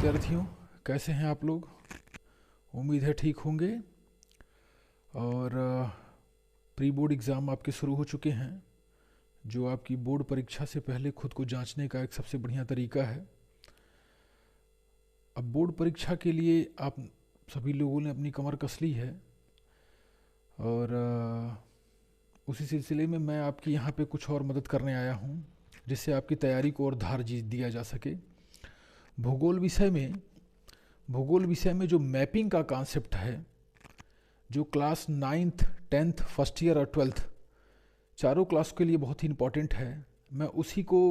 विद्यार्थियों, कैसे हैं आप लोग? उम्मीद है ठीक होंगे। और प्री बोर्ड एग्ज़ाम आपके शुरू हो चुके हैं, जो आपकी बोर्ड परीक्षा से पहले खुद को जांचने का एक सबसे बढ़िया तरीका है। अब बोर्ड परीक्षा के लिए आप सभी लोगों ने अपनी कमर कस ली है, और उसी सिलसिले में मैं आपकी यहाँ पे कुछ और मदद करने आया हूँ, जिससे आपकी तैयारी को और धार दिया जा सके। भूगोल विषय में जो मैपिंग का कॉन्सेप्ट है, जो class 9th 10th first year और 12th चारों क्लास के लिए बहुत ही इम्पोर्टेंट है, मैं उसी को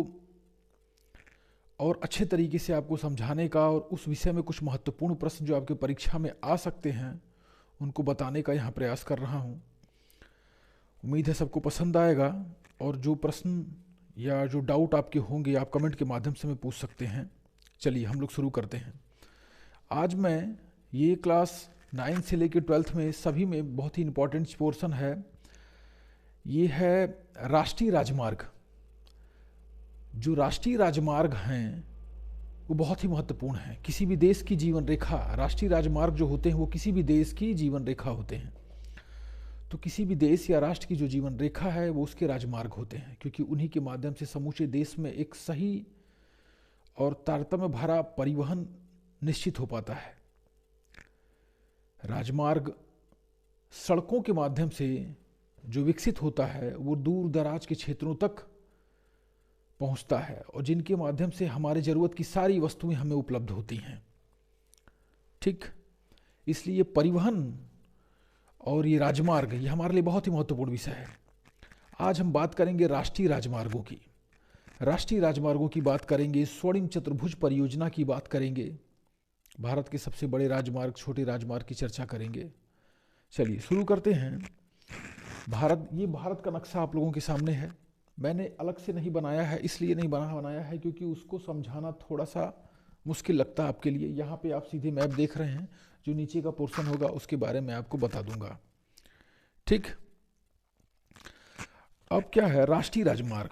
और अच्छे तरीके से आपको समझाने का और उस विषय में कुछ महत्वपूर्ण प्रश्न जो आपके परीक्षा में आ सकते हैं उनको बताने का यहाँ प्रयास कर रहा हूँ। उम्मीद है सबको पसंद आएगा, और जो प्रश्न या जो डाउट आपके होंगे आप कमेंट के माध्यम से मैं पूछ सकते हैं। चलिए हम लोग शुरू करते हैं। आज मैं ये क्लास 9 से लेकर 12th में सभी में बहुत ही इम्पोर्टेंट पोर्शन है, ये है राष्ट्रीय राजमार्ग। जो राष्ट्रीय राजमार्ग हैं वो बहुत ही महत्वपूर्ण हैं। किसी भी देश की जीवन रेखा, राष्ट्रीय राजमार्ग जो होते हैं वो किसी भी देश की जीवन रेखा होते हैं। तो किसी भी देश या राष्ट्र की जो जीवन रेखा है वो उसके राजमार्ग होते हैं, क्योंकि उन्हीं के माध्यम से समूचे देश में एक सही और तारतम्य भरा परिवहन निश्चित हो पाता है। राजमार्ग सड़कों के माध्यम से जो विकसित होता है वो दूर दराज के क्षेत्रों तक पहुंचता है, और जिनके माध्यम से हमारे ज़रूरत की सारी वस्तुएं हमें उपलब्ध होती हैं। ठीक, इसलिए परिवहन और ये राजमार्ग ये हमारे लिए बहुत ही महत्वपूर्ण विषय है। आज हम बात करेंगे राष्ट्रीय राजमार्गों की। राष्ट्रीय राजमार्गों की बात करेंगे, स्वर्णिम चतुर्भुज परियोजना की बात करेंगे, भारत के सबसे बड़े राजमार्ग, छोटे राजमार्ग की चर्चा करेंगे। चलिए शुरू करते हैं। ये भारत का नक्शा आप लोगों के सामने है। मैंने अलग से नहीं बनाया है, इसलिए नहीं बनाया है क्योंकि उसको समझाना थोड़ा सा मुश्किल लगता है आपके लिए। यहाँ पे आप सीधे मैप देख रहे हैं, जो नीचे का पोर्शन होगा उसके बारे में आपको बता दूंगा। ठीक, अब क्या है राष्ट्रीय राजमार्ग?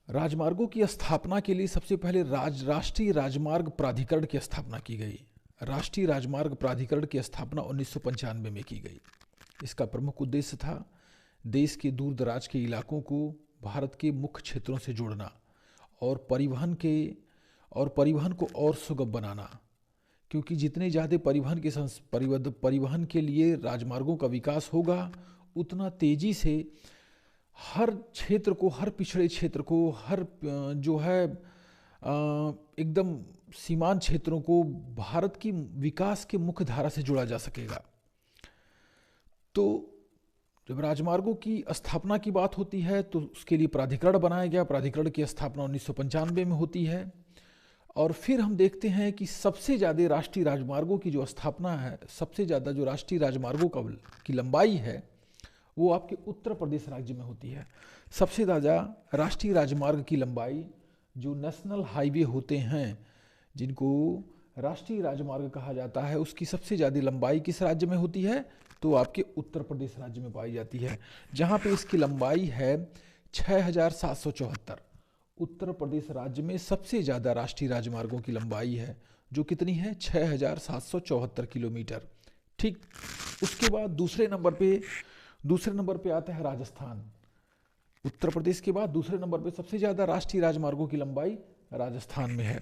राजमार्गों की स्थापना के लिए सबसे पहले राष्ट्रीय राजमार्ग प्राधिकरण की स्थापना की गई। राष्ट्रीय राजमार्ग प्राधिकरण की स्थापना 1995 में की गई। इसका प्रमुख उद्देश्य था देश के दूर दराज के इलाकों को भारत के मुख्य क्षेत्रों से जोड़ना और परिवहन को और सुगम बनाना, क्योंकि जितने ज़्यादा परिवहन के लिए राजमार्गों का विकास होगा, उतना तेज़ी से हर क्षेत्र को, हर पिछड़े क्षेत्र को, हर जो है एकदम सीमांत क्षेत्रों को भारत की विकास के मुख्य धारा से जोड़ा जा सकेगा। तो जब राजमार्गों की स्थापना की बात होती है तो उसके लिए प्राधिकरण बनाया गया। प्राधिकरण की स्थापना 1995 में होती है। और फिर हम देखते हैं कि सबसे ज़्यादा राष्ट्रीय राजमार्गों की जो स्थापना है, सबसे ज़्यादा जो राष्ट्रीय राजमार्गों की लंबाई है वो आपके उत्तर प्रदेश राज्य में होती है। सबसे ज़्यादा राष्ट्रीय राजमार्ग की लंबाई, जो नेशनल हाईवे होते हैं जिनको राष्ट्रीय राजमार्ग कहा जाता है, उसकी सबसे ज़्यादा लंबाई किस राज्य में होती है? तो आपके उत्तर प्रदेश राज्य में पाई जाती है, जहाँ पे इसकी लंबाई है 6774। उत्तर प्रदेश राज्य में सबसे ज़्यादा राष्ट्रीय राजमार्गों की लंबाई है, जो कितनी है? 6774 किलोमीटर। ठीक, उसके बाद दूसरे नंबर पे आता है राजस्थान। उत्तर प्रदेश के बाद दूसरे नंबर पे सबसे ज़्यादा राष्ट्रीय राजमार्गों की लंबाई राजस्थान में है।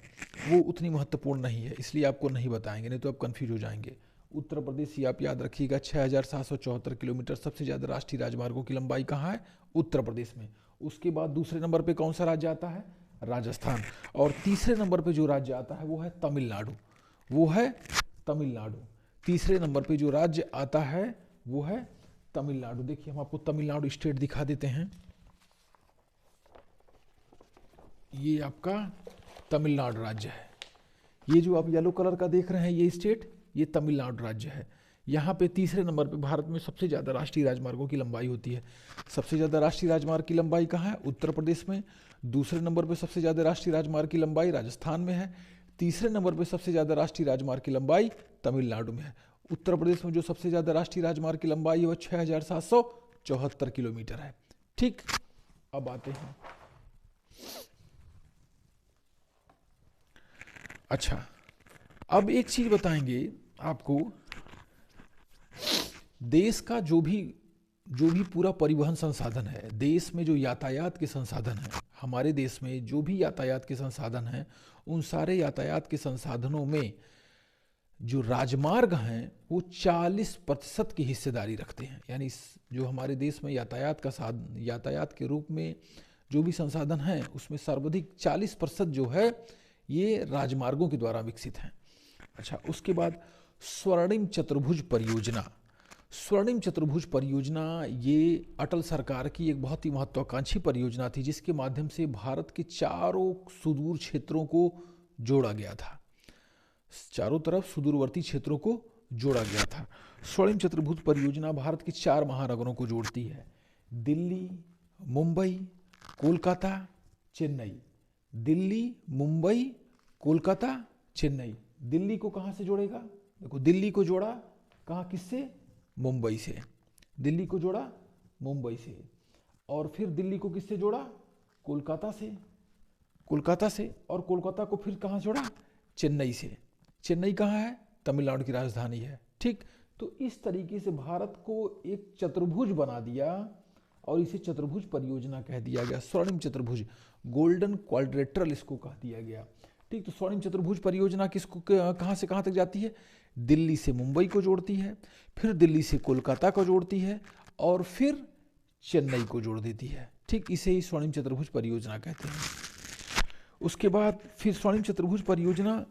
वो उतनी महत्वपूर्ण नहीं है, इसलिए आपको नहीं बताएंगे, नहीं तो आप कंफ्यूज हो जाएंगे। उत्तर प्रदेश ही आप याद रखिएगा, 6774 किलोमीटर सबसे ज़्यादा राष्ट्रीय राजमार्गों की लंबाई कहाँ है? उत्तर प्रदेश में। उसके बाद दूसरे नंबर पे कौन सा राज्य आता है? राजस्थान। और तीसरे नंबर पे जो राज्य आता है वो है तमिलनाडु। तीसरे नंबर पे जो राज्य आता है वो है तमिलनाडु। देखिए हम आपको तमिलनाडु स्टेट दिखा देते हैं। ये आपका तमिलनाडु राज्य है। ये जो आप येलो कलर का देख रहे हैं ये स्टेट, ये तमिलनाडु राज्य है। यहाँ पे तीसरे नंबर पे भारत में सबसे ज़्यादा राष्ट्रीय राजमार्गों की लंबाई होती है। सबसे ज़्यादा राष्ट्रीय राजमार्ग की लंबाई कहाँ है? उत्तर प्रदेश में। दूसरे नंबर पे सबसे ज़्यादा राष्ट्रीय राजमार्ग की लंबाई राजस्थान में है। तीसरे नंबर पे सबसे ज़्यादा राष्ट्रीय राजमार्ग की लंबाई तमिलनाडु में है। उत्तर प्रदेश में जो सबसे ज़्यादा राष्ट्रीय राजमार्ग की लंबाई है वो 6774 किलोमीटर है। ठीक, अब आते हैं अच्छा, अब एक चीज बताएंगे आपको, देश का जो भी पूरा परिवहन संसाधन है, देश में जो यातायात के संसाधन हैं, हमारे देश में जो भी यातायात के संसाधन हैं, उन सारे यातायात के संसाधनों में जो राजमार्ग हैं वो 40% की हिस्सेदारी रखते हैं। यानी जो हमारे देश में यातायात के रूप में जो भी संसाधन हैं उसमें सर्वाधिक 40% जो है ये राजमार्गों के द्वारा विकसित हैं। अच्छा, उसके बाद स्वर्णिम चतुर्भुज परियोजना। स्वर्णिम चतुर्भुज परियोजना ये अटल सरकार की एक बहुत ही महत्वाकांक्षी परियोजना थी, जिसके माध्यम से भारत के चारों सुदूर क्षेत्रों को जोड़ा गया था, चारों तरफ सुदूरवर्ती क्षेत्रों को जोड़ा गया था। स्वर्णिम चतुर्भुज परियोजना भारत के 4 महानगरों को जोड़ती है, दिल्ली, मुंबई, कोलकाता, चेन्नई। दिल्ली, मुंबई, कोलकाता, चेन्नई। दिल्ली को कहाँ से जोड़ेगा? देखो, दिल्ली को जोड़ा कहाँ, किससे? मुंबई से। दिल्ली को जोड़ा मुंबई से, और फिर दिल्ली को किससे जोड़ा? कोलकाता से। कोलकाता से, और कोलकाता को फिर कहाँ जोड़ा? चेन्नई से। चेन्नई कहाँ है? तमिलनाडु की राजधानी है। ठीक, तो इस तरीके से भारत को एक चतुर्भुज बना दिया और इसे चतुर्भुज परियोजना कह दिया गया। स्वर्णिम चतुर्भुज, गोल्डन क्वाड्रिलेटरल इसको कह दिया गया। ठीक, तो स्वर्णिम चतुर्भुज परियोजना किसको कहाँ से कहाँ तक जाती है? दिल्ली से मुंबई को जोड़ती है, फिर दिल्ली से कोलकाता को जोड़ती है, और फिर चेन्नई को जोड़ देती है। ठीक, इसे ही स्वर्णिम चतुर्भुज परियोजना कहते हैं। उसके बाद फिर स्वर्णिम चतुर्भुज परियोजना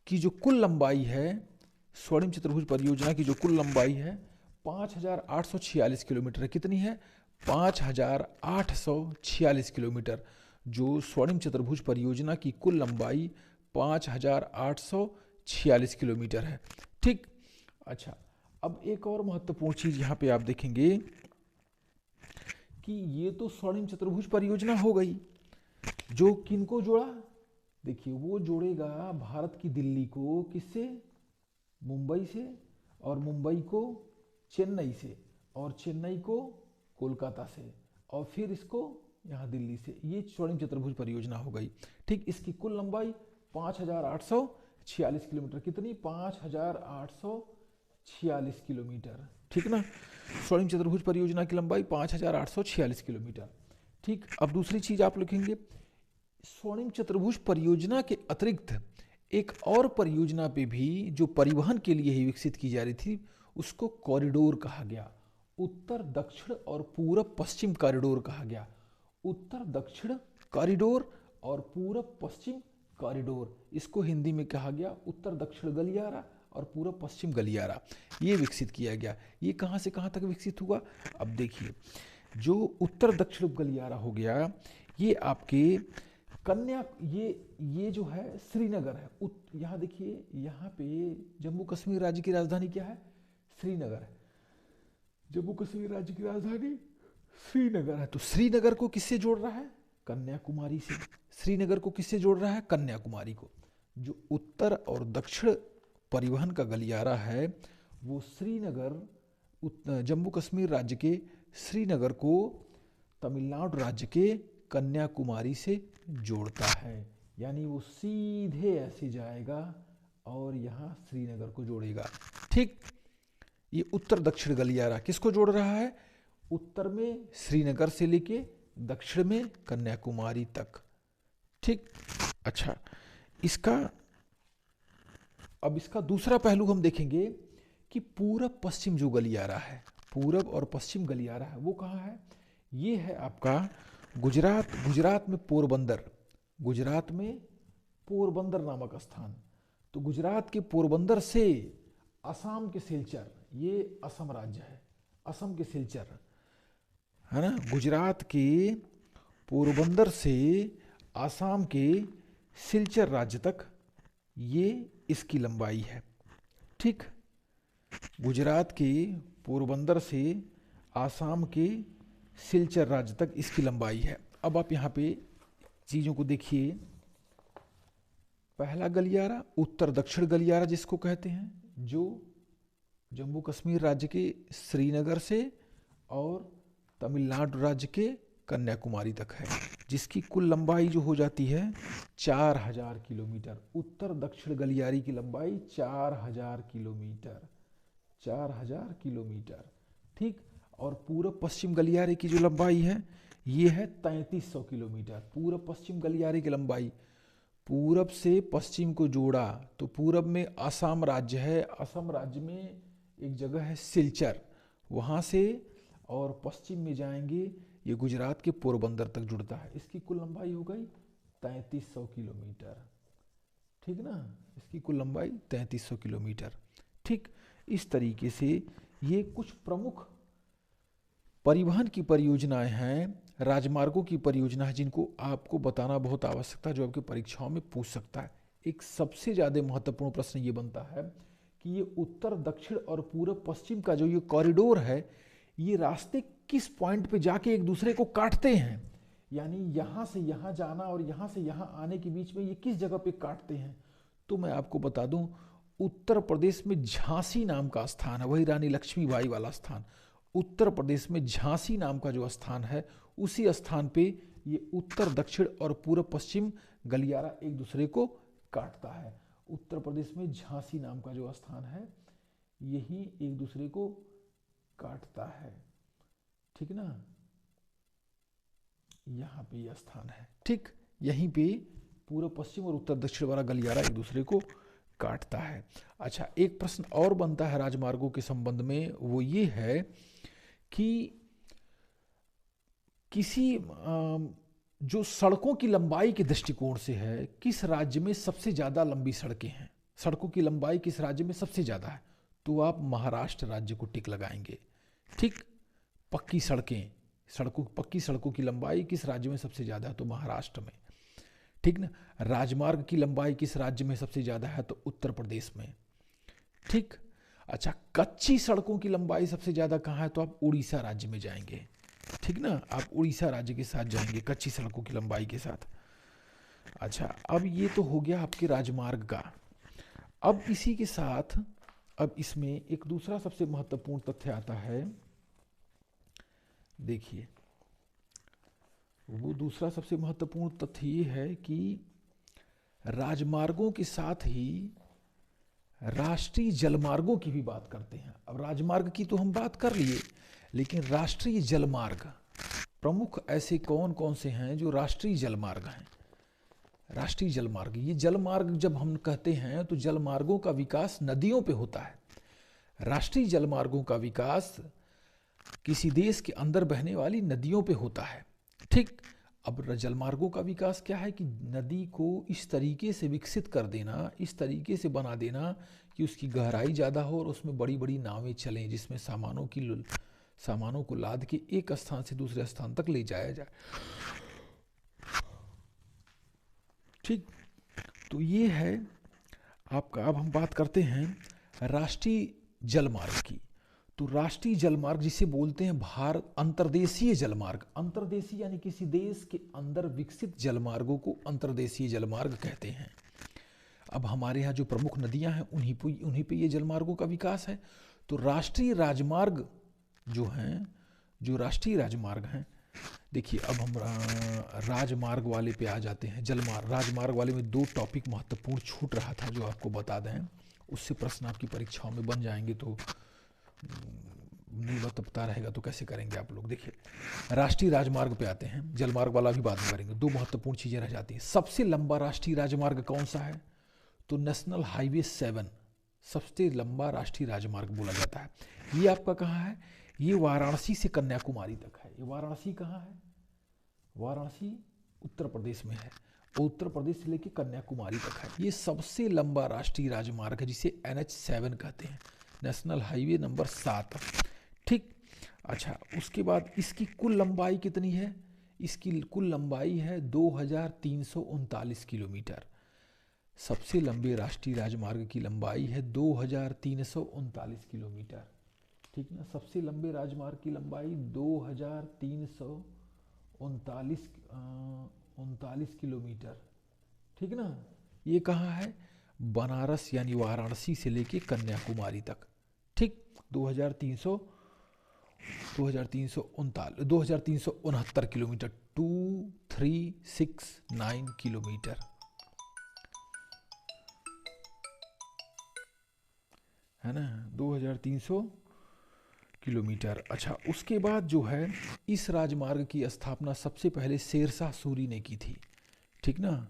की जो कुल लंबाई है, स्वर्णिम चतुर्भुज परियोजना की जो कुल लंबाई है 5,846 किलोमीटर है। कितनी है? 5,846 किलोमीटर। जो स्वर्णिम चतुर्भुज परियोजना की कुल लंबाई 5,846 किलोमीटर है। ठीक, अच्छा, अब एक और महत्वपूर्ण चीज यहाँ पे आप देखेंगे कि ये तो स्वर्णिम चतुर्भुज परियोजना हो गई, जो किनको जोड़ा? देखिए, वो जोड़ेगा भारत की दिल्ली को किससे? मुंबई से, और मुंबई को चेन्नई से, और चेन्नई को कोलकाता से, और फिर इसको यहाँ दिल्ली से। ये स्वर्णिम चतुर्भुज परियोजना हो गई। ठीक, इसकी कुल लंबाई 5,846 किलोमीटर। कितनी? 5,846 किलोमीटर। ठीक ना, स्वर्णिम चतुर्भुज परियोजना की लंबाई 5,846 किलोमीटर। ठीक, अब दूसरी चीज आप लिखेंगे, स्वर्णिम चतुर्भुज परियोजना के अतिरिक्त एक और परियोजना पे भी जो परिवहन के लिए ही विकसित की जा रही थी, उसको कॉरिडोर कहा गया। उत्तर दक्षिण और पूरब पश्चिम कॉरिडोर कहा गया। उत्तर दक्षिण कॉरिडोर और पूरब पश्चिम कॉरिडोर, इसको हिंदी में कहा गया उत्तर दक्षिण गलियारा और पूरब पश्चिम गलियारा। ये विकसित किया गया। ये कहाँ से कहाँ तक विकसित हुआ? अब देखिए, जो उत्तर दक्षिण गलियारा हो गया, ये आपके ये जो है श्रीनगर है। यहाँ देखिए, यहाँ पे जम्मू कश्मीर राज्य की राजधानी क्या है? श्रीनगर है। जम्मू कश्मीर राज्य की राजधानी श्रीनगर है। तो श्रीनगर को किससे जोड़ रहा है? कन्याकुमारी से। श्रीनगर को किससे जोड़ रहा है? कन्याकुमारी को। जो उत्तर और दक्षिण परिवहन का गलियारा है वो श्रीनगर, जम्मू कश्मीर राज्य के श्रीनगर को तमिलनाडु राज्य के कन्याकुमारी से जोड़ता है। यानी वो सीधे ऐसे जाएगा और यहाँ श्रीनगर को जोड़ेगा। ठीक, ये उत्तर दक्षिण गलियारा किसको जोड़ रहा है? उत्तर में श्रीनगर से लेके दक्षिण में कन्याकुमारी तक। ठीक, अच्छा, अब इसका दूसरा पहलू हम देखेंगे कि पूरब पश्चिम जो गलियारा है, पूरब और पश्चिम गलियारा है, वो कहाँ है? ये है आपका गुजरात में पोरबंदर। गुजरात में पोरबंदर नामक स्थान। तो गुजरात के पोरबंदर से असम के सिलचर, ये असम राज्य है, असम के सिलचर है ना, गुजरात के पोरबंदर से असम के सिलचर राज्य तक, ये इसकी लंबाई है। ठीक, गुजरात के पोरबंदर से असम के सिलचर राज्य तक इसकी लंबाई है। अब आप यहाँ पे चीज़ों को देखिए। पहला गलियारा उत्तर दक्षिण गलियारा जिसको कहते हैं, जो जम्मू कश्मीर राज्य के श्रीनगर से और तमिलनाडु राज्य के कन्याकुमारी तक है। जिसकी कुल लंबाई जो हो जाती है 4000 किलोमीटर। उत्तर दक्षिण गलियारे की लंबाई 4000 किलोमीटर, 4000 किलोमीटर। ठीक, और पूर्व पश्चिम गलियारे की जो लंबाई है ये है 3300 किलोमीटर। पूर्व पश्चिम गलियारे की लंबाई, पूरब से पश्चिम को जोड़ा तो पूरब में असम राज्य है, असम राज्य में एक जगह है सिलचर, वहाँ से और पश्चिम में जाएंगे ये गुजरात के पोरबंदर तक जुड़ता है। इसकी कुल लंबाई हो गई 3300 किलोमीटर। ठीक ना, इसकी कुल लंबाई 3300 किलोमीटर। ठीक, इस तरीके से ये कुछ प्रमुख परिवहन की परियोजनाएं हैं, राजमार्गों की परियोजना है, जिनको आपको बताना बहुत आवश्यकता, जो आपकी परीक्षाओं में पूछ सकता है। एक सबसे ज़्यादा महत्वपूर्ण प्रश्न ये बनता है कि ये उत्तर दक्षिण और पूर्व पश्चिम का जो ये कॉरिडोर है, ये रास्ते किस पॉइंट पे जाके एक दूसरे को काटते हैं, यानी यहाँ से यहाँ जाना और यहाँ से यहाँ आने के बीच में ये किस जगह पे काटते हैं। तो मैं आपको बता दूं, उत्तर प्रदेश में झांसी नाम का स्थान है, वही रानी लक्ष्मीबाई वाला स्थान। उत्तर प्रदेश में झांसी नाम का जो स्थान है, उसी स्थान पे ये उत्तर दक्षिण और पूर्व पश्चिम गलियारा एक दूसरे को काटता है। उत्तर प्रदेश में झांसी नाम का जो स्थान है, यही एक दूसरे को काटता है। ठीक ना, यहाँ पे यह स्थान है। ठीक, यहीं पे पूर्व पश्चिम और उत्तर दक्षिण वाला गलियारा एक दूसरे को काटता है। अच्छा, एक प्रश्न और बनता है राजमार्गों के संबंध में, वो ये है कि किसी जो सड़कों की लंबाई के दृष्टिकोण से है, किस राज्य में सबसे ज़्यादा लंबी सड़कें हैं, सड़कों की लंबाई किस राज्य में सबसे ज़्यादा है, तो आप महाराष्ट्र राज्य को टिक लगाएंगे। ठीक, पक्की सड़कों की लंबाई किस राज्य में सबसे ज़्यादा है, तो महाराष्ट्र में। ठीक ना, राजमार्ग की लंबाई किस राज्य में सबसे ज़्यादा है, तो उत्तर प्रदेश में। ठीक, अच्छा, कच्ची सड़कों की लंबाई सबसे ज़्यादा कहाँ है, तो आप उड़ीसा राज्य में जाएंगे। ठीक ना, आप उड़ीसा राज्य के साथ जाएंगे कच्ची सड़कों की लंबाई के साथ। अच्छा, अब ये तो हो गया आपके राजमार्ग का। अब इसी के साथ अब इसमें एक दूसरा सबसे महत्वपूर्ण तथ्य आता है। देखिए, वो दूसरा सबसे महत्वपूर्ण तथ्य ये है कि राजमार्गों के साथ ही राष्ट्रीय जलमार्गों की भी बात करते हैं। अब राजमार्ग की तो हम बात कर लिए, लेकिन राष्ट्रीय जलमार्ग प्रमुख ऐसे कौन कौन से हैं जो राष्ट्रीय जलमार्ग हैं। राष्ट्रीय जलमार्ग, ये जलमार्ग जब हम कहते हैं तो जलमार्गों का विकास नदियों पे होता है। राष्ट्रीय जलमार्गों का विकास किसी देश के अंदर बहने वाली नदियों पे होता है। ठीक, अब जलमार्गों का विकास क्या है कि नदी को इस तरीके से विकसित कर देना, इस तरीके से बना देना कि उसकी गहराई ज़्यादा हो और उसमें बड़ी बड़ी नावें चलें, जिसमें सामानों को लाद के एक स्थान से दूसरे स्थान तक ले जाया जाए। ठीक, तो ये है आपका। अब हम बात करते हैं राष्ट्रीय जलमार्ग की। तो राष्ट्रीय जलमार्ग जिसे बोलते हैं भारत अंतर्देशीय जलमार्ग, अंतर्देशीय यानी किसी देश के अंदर विकसित जलमार्गों को अंतर्देशीय जलमार्ग कहते हैं। अब हमारे यहाँ जो प्रमुख नदियाँ हैं उन्हीं पे ये जलमार्गों का विकास है। तो राष्ट्रीय राजमार्ग जो हैं, जो राष्ट्रीय राजमार्ग हैं, देखिए अब हम राजमार्ग वाले पे आ जाते हैं। राजमार्ग वाले में दो टॉपिक महत्वपूर्ण छूट रहा था जो आपको बता दें, उससे प्रश्न आपकी परीक्षाओं में बन जाएंगे, तो नहीं पता रहेगा तो कैसे करेंगे आप लोग। देखिए, राष्ट्रीय राजमार्ग पे आते हैं, जलमार्ग वाला भी बाद में करेंगे। दो महत्वपूर्ण चीज़ें रह जाती हैं। सबसे लंबा राष्ट्रीय राजमार्ग कौन सा है, तो नेशनल हाईवे 7 सबसे लंबा राष्ट्रीय राजमार्ग बोला जाता है। ये आपका कहाँ है, ये वाराणसी से कन्याकुमारी तक है। ये वाराणसी कहाँ है, वाराणसी उत्तर प्रदेश में है, उत्तर प्रदेश से लेकर कन्याकुमारी तक है। ये सबसे लंबा राष्ट्रीय राजमार्ग है, जिसे NH7 कहते हैं, नेशनल हाईवे नंबर 7। ठीक, अच्छा, उसके बाद इसकी कुल लंबाई कितनी है, इसकी कुल लंबाई है 2339 किलोमीटर। सबसे लंबे राष्ट्रीय राजमार्ग की लंबाई है 2339 किलोमीटर। ठीक ना, सबसे लंबे राजमार्ग की लंबाई 2339 किलोमीटर। ठीक ना, ये कहाँ है, बनारस यानी वाराणसी से लेके कन्याकुमारी तक। ठीक, 2339 2369 किलोमीटर, 2369 किलोमीटर, है ना, 2300 किलोमीटर। अच्छा, उसके बाद जो है इस राजमार्ग की स्थापना सबसे पहले शेरशाह सूरी ने की थी, ठीक ना।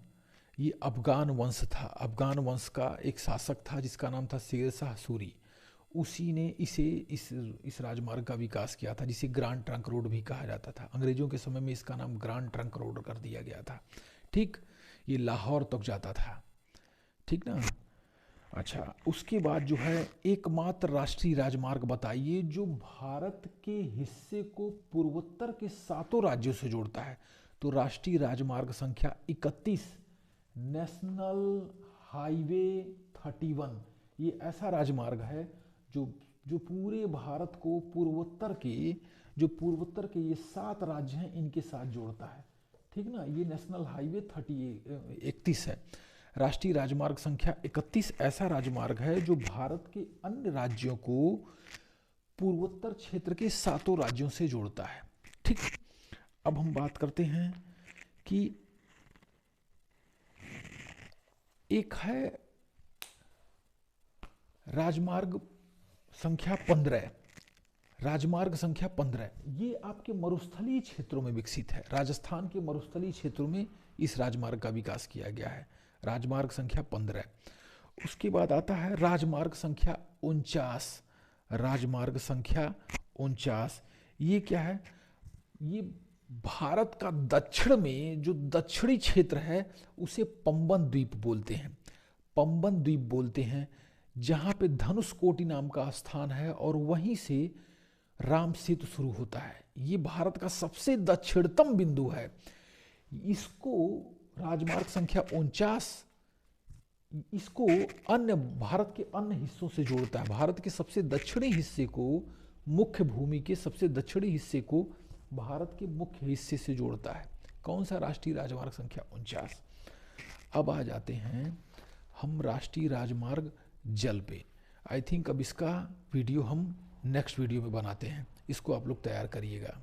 ये अफगान वंश था, अफगान वंश का एक शासक था जिसका नाम था शेरशाह सूरी। उसी ने इस राजमार्ग का विकास किया था, जिसे ग्रांड ट्रंक रोड भी कहा जाता था। अंग्रेजों के समय में इसका नाम ग्रांड ट्रंक रोड कर दिया गया था, ठीक। ये लाहौर तक जाता था, ठीक ना। अच्छा, उसके बाद जो है एकमात्र राष्ट्रीय राजमार्ग बताइए जो भारत के हिस्से को पूर्वोत्तर के 7 राज्यों से जोड़ता है। तो राष्ट्रीय राजमार्ग संख्या 31, नेशनल हाईवे 31, ये ऐसा राजमार्ग है जो जो पूरे भारत को पूर्वोत्तर के ये 7 राज्य हैं इनके साथ जोड़ता है, ठीक ना। ये नेशनल हाईवे 31 है। राष्ट्रीय राजमार्ग संख्या 31 ऐसा राजमार्ग है जो भारत के अन्य राज्यों को पूर्वोत्तर क्षेत्र के 7 राज्यों से जोड़ता है, ठीक। अब हम बात करते हैं कि एक है राजमार्ग संख्या 15, राजमार्ग संख्या 15, ये आपके मरुस्थलीय क्षेत्रों में विकसित है। राजस्थान के मरुस्थलीय क्षेत्रों में इस राजमार्ग का विकास किया गया है, राजमार्ग संख्या 15। उसके बाद आता है राजमार्ग संख्या 49, राजमार्ग संख्या 49, ये क्या है, ये भारत का दक्षिण में जो दक्षिणी क्षेत्र है उसे पंबन द्वीप बोलते हैं, पंबन द्वीप बोलते हैं, जहाँ पे धनुषकोटि नाम का स्थान है और वहीं से राम सेतु शुरू होता है। ये भारत का सबसे दक्षिणतम बिंदु है। इसको राजमार्ग संख्या 49 इसको अन्य भारत के अन्य हिस्सों से जोड़ता है। भारत के सबसे दक्षिणी हिस्से को, मुख्य भूमि के सबसे दक्षिणी हिस्से को भारत के मुख्य हिस्से से जोड़ता है। कौन सा? राष्ट्रीय राजमार्ग संख्या 49। अब आ जाते हैं हम राष्ट्रीय राजमार्ग जल पे। आई थिंक अब इसका वीडियो हम नेक्स्ट वीडियो में बनाते हैं, इसको आप लोग तैयार करिएगा।